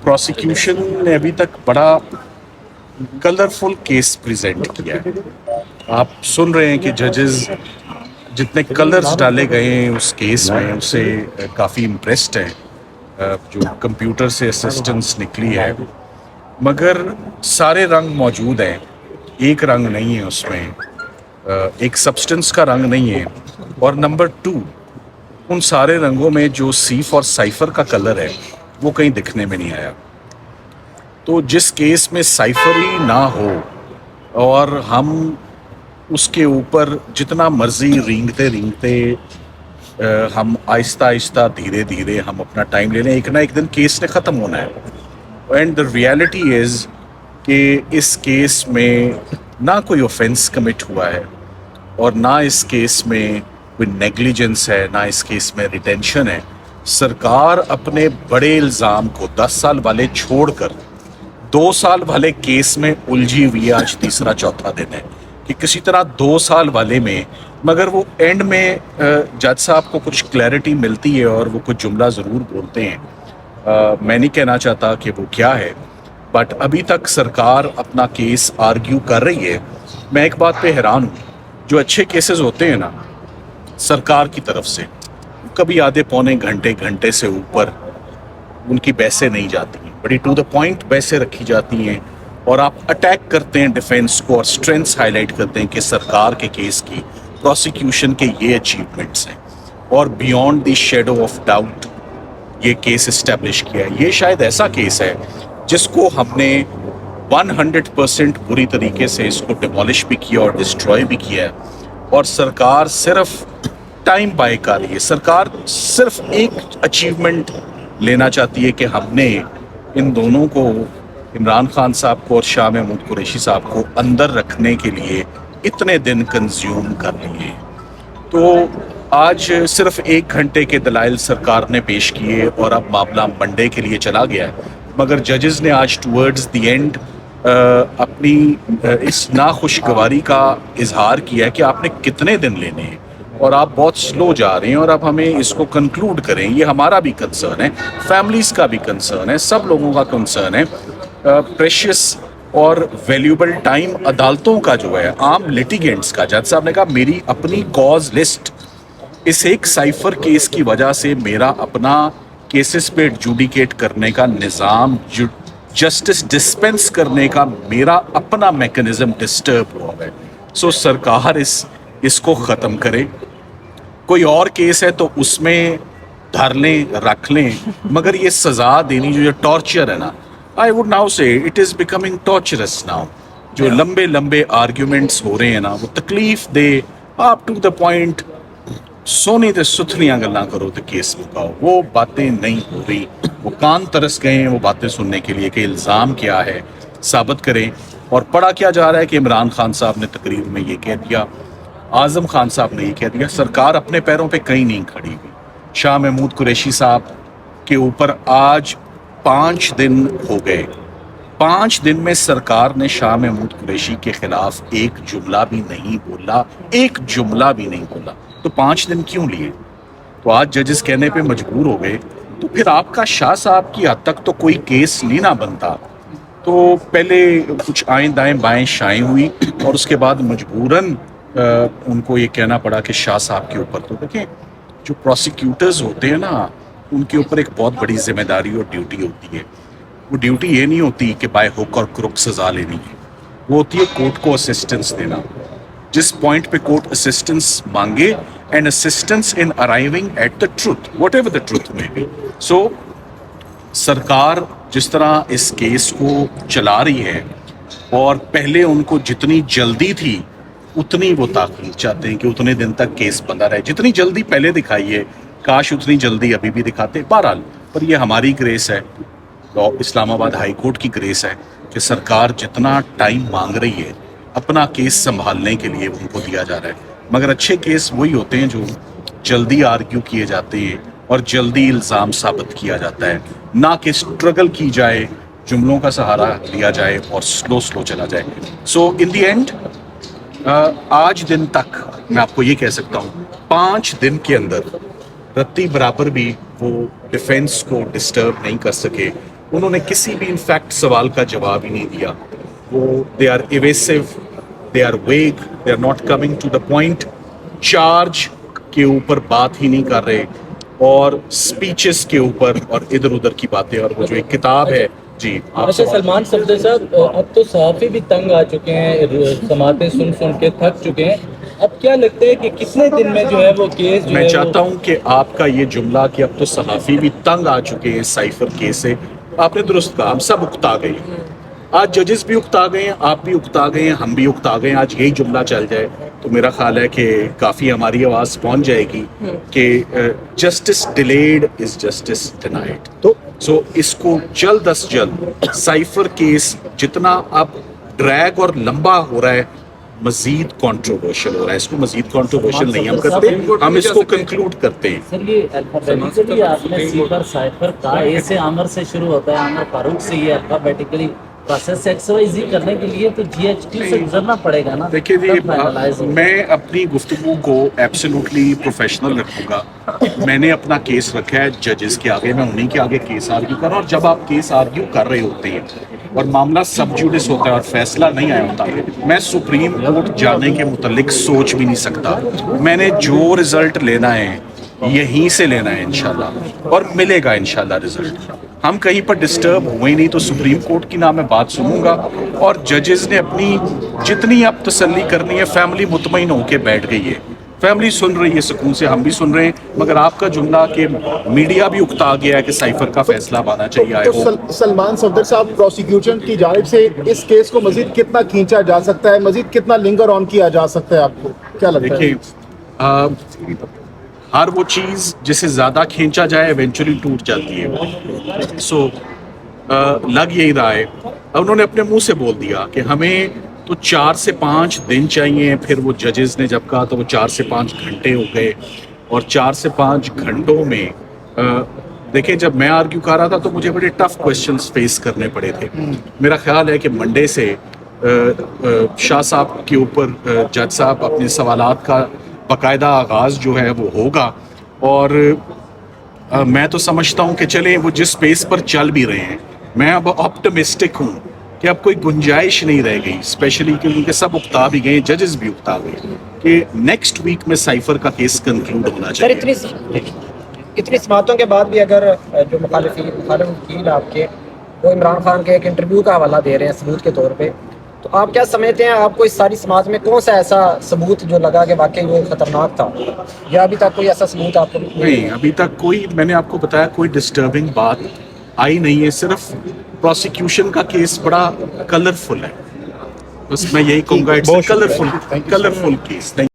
Prosecution ने अभी तक बड़ा कलरफुल केस प्रेजेंट किया है। आप सुन रहे हैं कि जजेस जितने कलर्स डाले गए हैं उस केस में उससे काफ़ी इम्प्रेस्ड हैं। जो कंप्यूटर से असिस्टेंस निकली है, मगर सारे रंग मौजूद हैं, एक रंग नहीं है उसमें, एक सब्सटेंस का रंग नहीं है। और नंबर टू, उन सारे रंगों में जो सीफ और साइफर का कलर है वो कहीं दिखने में नहीं आया। तो जिस केस में साइफर ही ना हो और हम उसके ऊपर जितना मर्जी रेंगते रेंगते हम आहिस्ता आहिस्ता धीरे धीरे हम अपना टाइम ले लें, एक ना एक दिन केस ने ख़त्म होना है। एंड द रियलिटी इज़ कि इस केस में ना कोई ऑफेंस कमिट हुआ है और ना इस केस में कोई नेग्लिजेंस है, ना इस केस में रिटेंशन है। सरकार अपने बड़े इल्ज़ाम को 10 साल वाले छोड़कर 2 साल वाले केस में उलझी हुई है। आज तीसरा चौथा दिन है कि किसी तरह 2 साल वाले में, मगर वो एंड में जज साहब को कुछ क्लैरिटी मिलती है और वो कुछ जुमला ज़रूर बोलते हैं। मैं नहीं कहना चाहता कि वो क्या है, बट अभी तक सरकार अपना केस आर्ग्यू कर रही है। मैं एक बात पे हैरान हूँ, जो अच्छे केसेस होते हैं ना सरकार की तरफ से, कभी आधे पौने घंटे से ऊपर उनकी बहसें नहीं जाती हैं, बड़ी टू द पॉइंट बहसें रखी जाती हैं और आप अटैक करते हैं डिफेंस को और स्ट्रेंथ्स हाईलाइट करते हैं कि सरकार के केस की, प्रोसिक्यूशन के ये अचीवमेंट्स हैं और beyond the shadow of doubt ये केस इस्टेब्लिश किया है। ये शायद ऐसा केस है जिसको हमने 100% बुरी तरीके से इसको डिमोलिश भी किया और डिस्ट्रॉय भी किया है, और सरकार सिर्फ टाइम बाय कर रही है। सरकार सिर्फ एक अचीवमेंट लेना चाहती है कि हमने इन दोनों को, इमरान खान साहब को और शाह महमूद कुरैशी साहब को अंदर रखने के लिए इतने दिन कंज्यूम कर लिए। तो आज सिर्फ 1 घंटे के दलाइल सरकार ने पेश किए और अब मामला मंडे के लिए चला गया है, मगर जजेस ने आज टूवर्ड्स द एंड अपनी इस नाखुशगवारी का इजहार किया है कि आपने कितने दिन लेने हैं और आप बहुत स्लो जा रहे हैं और अब हमें इसको कंक्लूड करें। ये हमारा भी कंसर्न है, फैमिलीज़ का भी कंसर्न है, सब लोगों का कंसर्न है। प्रेशियस और वैल्यूबल टाइम अदालतों का जो है, आम लिटिगेंट्स का, जज साहब ने कहा मेरी अपनी कॉज लिस्ट इस एक साइफर केस की वजह से मेरा अपना केसेस पे एडजुडिकेट करने का निज़ाम, जस्टिस डिस्पेंस करने का मेरा अपना मैकेनिज्म डिस्टर्ब हुआ है। सो सरकार इसको ख़त्म करे। कोई और केस है तो उसमें धर लें, रख लें, मगर ये सज़ा देनी जो टॉर्चर है ना, आई वुड नाउ से it is becoming torturers now. जो लंबे लंबे आर्ग्यूमेंट्स हो रहे हैं ना, वो तकलीफ दे, आप टू द पॉइंट सोने ते सुथरियां गल्लां करो तो केस मुकाओ, वो बातें नहीं हो रही। वो कान तरस गए हैं वो बातें सुनने के लिए कि इल्ज़ाम क्या है, साबित करें। और पढ़ा क्या जा रहा है कि इमरान खान साहब ने तकरीर में ये कह दिया, आज़म खान साहब ने ये कह दिया, सरकार अपने पैरों पे कहीं नहीं खड़ी हुई। शाह महमूद कुरैशी साहब के ऊपर आज 5 दिन हो गए, 5 दिन में सरकार ने शाह महमूद कुरैशी के खिलाफ एक जुमला भी नहीं बोला, एक जुमला भी नहीं बोला। तो 5 दिन क्यों लिए? तो आज जजेस कहने पे मजबूर हो गए। तो फिर आपका शाह साहब की हद तक तो कोई केस नहीं ना बनता। तो पहले कुछ आएँ दाएँ बाएँ शाएँ हुई और उसके बाद मजबूरन उनको ये कहना पड़ा कि शाह साहब के ऊपर, तो देखें जो प्रोसिक्यूटर्स होते हैं ना, उनके ऊपर एक बहुत बड़ी जिम्मेदारी और ड्यूटी होती है। वो ड्यूटी ये नहीं होती कि बाय हुक और क्रुक सज़ा लेनी है, वो होती है कोर्ट को असिस्टेंस देना। जिस पॉइंट पे कोर्ट असिस्टेंस मांगे, and assistance in arriving at the truth, what ever the truth में बी। सो सरकार जिस तरह इस केस को चला रही है, और पहले उनको जितनी जल्दी थी उतनी वो ताकीद चाहते हैं कि उतने दिन तक केस बंदा रहे। जितनी जल्दी पहले दिखाई है, काश उतनी जल्दी अभी भी दिखाते। बहरहाल, पर ये हमारी ग्रेस है, इस्लामाबाद हाई कोर्ट की ग्रेस है कि सरकार जितना टाइम मांग रही है अपना केस संभालने के लिए उनको दिया जा रहा है। मगर अच्छे केस वही होते हैं जो जल्दी आर्ग्यू किए जाते हैं और जल्दी इल्ज़ाम साबित किया जाता है, ना कि स्ट्रगल की जाए, जुमलों का सहारा लिया जाए और स्लो चला जाए। सो इन दी एंड आज दिन तक मैं आपको ये कह सकता हूँ, 5 दिन के अंदर रत्ती बराबर भी वो डिफेंस को डिस्टर्ब नहीं कर सके انہوں نے کسی بھی انفیکٹ سوال کا جواب ہی نہیں دیا. وہ they are evasive, they are vague, they are not coming to the point, charge کے اوپر بات ہی نہیں کر رہے, اور سپیچز کے اوپر اور ادھر ادھر کی باتیں. اور وہ جو ایک کتاب ہے, جی اچھا سلمان صفدر صاحب, اب تو صحافی بھی تنگ آ چکے ہیں, سماعتیں سن سن کے تھک چکے ہیں. اب کیا لگتا ہے کہ کتنے دن میں جو ہے وہ کیس جو میں ہے چاہتا ہوں کہ آپ کا یہ جملہ کہ اب تو صحافی بھی تنگ آ چکے ہیں سائفر کیس سے, آپ نے درست کہا, ہم سب اکتا گئے ہیں. آج ججز بھی اکتا گئے ہیں, آپ بھی اکتا گئے ہیں, ہم بھی اکتا گئے ہیں. آج یہی جملہ چل جائے تو میرا خیال ہے کہ کافی ہماری آواز پہنچ جائے گی کہ justice delayed is justice denied. تو سو اس کو جلد از جلد, سائفر کیس جتنا اب ڈریگ اور لمبا ہو رہا ہے, مزید کنٹروورشل ہو رہا ہے. اس کو مزید کنٹروورشل نہیں ہم کرتے, ہم اس کو کنکلوڈ کرتے ہیں. سر یہ الفابیٹیکلی آپ نے سیفر سائفر کا اے سے عامر سے شروع ہوتا ہے, عامر فاروق سے, یہ alphabetically process X Y Z کرنے کے لیے تو جی ایچ ٹی سے گزرنا پڑے گا نا. دیکھیے میں اپنی گفتگو کو ایبسولوٹلی پروفیشنل رکھوں گا. میں نے اپنا کیس رکھا ہے ججز کے آگے, میں انہیں کے آگے کیس آرگیو کر رہا ہوں. اور جب آپ کیس آرگیو کر رہے ہوتے ہیں اور معاملہ سب جوڈس ہوتا ہے اور فیصلہ نہیں آیا ہوتا, میں سپریم کورٹ جانے کے متعلق سوچ بھی نہیں سکتا. میں نے جو رزلٹ لینا ہے یہیں سے لینا ہے انشاءاللہ, اور ملے گا انشاءاللہ رزلٹ. ہم کہیں پر ڈسٹرب ہوئے نہیں تو سپریم کورٹ کی نہ میں بات سنوں گا, اور ججز نے اپنی جتنی اب تسلی کرنی ہے, فیملی مطمئن ہو کے بیٹھ گئی ہے, فیملی سن رہی ہے سکون سے, ہم بھی سن رہے ہیں. مگر آپ کا جملہ کہ میڈیا بھی اکتا گیا ہے کہ سائفر کا فیصلہ آنا چاہیے آئے ہو. سلمان صفدر صاحب, پروسیکیوشن کی جانب سے اس کیس کو مزید کتنا کھینچا جا سکتا ہے, مزید کتنا لنگر آن کیا جا سکتا ہے, آپ کو کیا لگتا ہے؟ دیکھیے, ہر وہ چیز جسے زیادہ کھینچا جائے ایونچولی ٹوٹ جاتی ہے. سو لگ یہی رہا ہے, انہوں نے اپنے منہ سے بول دیا کہ ہمیں تو 4 سے 5 دن چاہیے. پھر وہ ججز نے جب کہا تو وہ 4 سے 5 گھنٹے ہو گئے, اور 4 سے 5 گھنٹوں میں دیکھیں جب میں آرگیو کر رہا تھا تو مجھے بڑے ٹف کویسچنز فیس کرنے پڑے تھے. میرا خیال ہے کہ منڈے سے شاہ صاحب کے اوپر جج صاحب اپنے سوالات کا باقاعدہ آغاز جو ہے وہ ہوگا. اور میں تو سمجھتا ہوں کہ چلیں وہ جس پیس پر چل بھی رہے ہیں, میں اب آپٹمسٹک ہوں کہ اب کوئی گنجائش نہیں رہ گئی, اسپیشلی کیونکہ سب اکتا بھی گئے, ججز بھی اکتا گئے, کہ نیکسٹ ویک میں سائفر کا کیس کنکلوڈ ہونا چاہیے. اتنی سماعتوں کے بعد بھی اگر جو مخالف وکیل آپ کے وہ عمران خان کے ایک انٹرویو کا حوالہ دے رہے ہیں ثبوت کے طور پہ, تو آپ کیا سمجھتے ہیں, آپ کو اس ساری سماعت میں کون سا ایسا ثبوت جو لگا کہ واقعی وہ خطرناک تھا, یا ابھی تک کوئی ایسا ثبوت آپ کو نہیں, ابھی تک کوئی, میں نے آپ کو بتایا کوئی ڈسٹربنگ بات آئی نہیں ہے. صرف پروسیکیوشن کا کیس بڑا کلرفل ہے, بس میں یہی کہوں گا, اٹس کلرفل کیس.